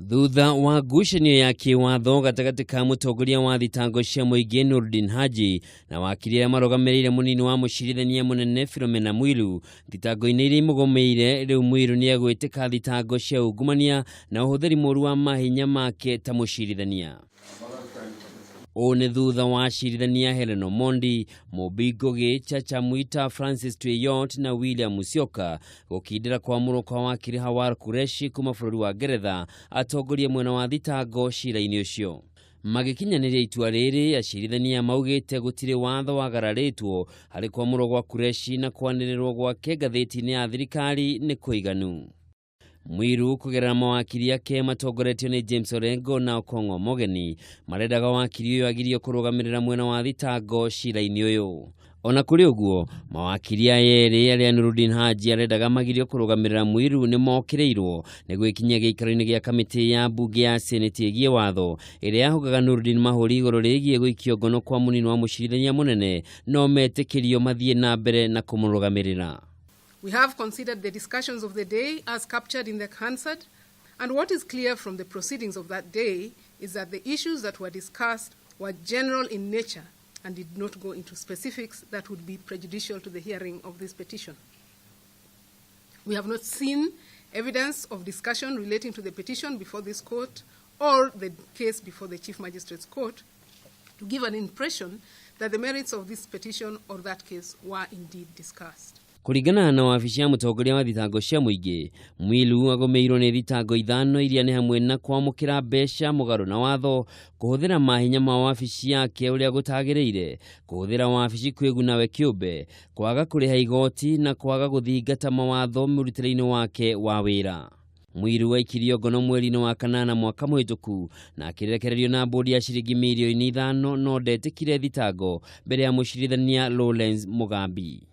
Thutha wa ngucanio ya kiwatho gatagati ka mutongoria wa thitango cia muingi Nurdin Haji na wakiri aria marugamirire munini wa mucirithania munene Philomena Mwilu, thitango-ini iria imugomeire, riu Mwilu ni agwitika thitango cia ungumania na uhuthiri moru wa mahinya make ta mucirithania. One thutha wa acirithania Helen Omondi, Mobingo Gicha Chamwita, Francis Tweyot na William Musyoka gukindira kwa muro kwa wakiri Hawar Kureshi kuma bururi wa Ngeretha atongorie mwena wa thitango cira-ini ucio. Magikinyaniria itua riri, acirithania maugite gutire watho wagararitwo hari kwa muro gwa Kureshi na kwanirirwo gwake ngathiti-ini ya thirikari ni kuiganu. Mwilu kugerera mawakiri yake matongoretio ni James Orengo na Okongo Mogeni marendaga wakiri uyu agirio kurugamirira mwena wa thitango cira-ini uyu. Ona kuri uguo, mawakiri ayeri aria Nurdin Haji arendaga magirio kurugamirira Mwilu ni mokireirwo ni gwikinyia giikaro-ini gia kamiti ya bunge ya Senate igie watho iria yahugaga Nurdin mahuri iguru rigie guikio ngono kwa munini wa mucirithania munene no metikirio mathie na mbere na kumurugamirira. We have considered the discussions of the day as captured in the Hansard, and what is clear from the proceedings of that day is that the issues that were discussed were general in nature and did not go into specifics that would be prejudicial to the hearing of this petition. We have not seen evidence of discussion relating to the petition before this court or the case before the Chief Magistrate's Court to give an impression that the merits of this petition or that case were indeed discussed. Kuringana na wabici ya mutongoria wa thitango cia muingi, Mwilu agomeirwo ni thitango ithano iria ni hamwe na kwamukira mbeca mugaru na watho, kuhuthira mahinya ma wabici yake uria gutagiriire, kuhuthira wabici kwiguna we kiumbe, kwaga kuriha igoti na kwaga guthingata mawatho murutire-ini wake wa wira. Mwilu waikirio ngono mweri-ini wa kanana mwaka muhituku na akirekererio na bodi ya ciringi milioni 5 no ndetikire thitango mbere ya mucirithania Lawrence Mugambi.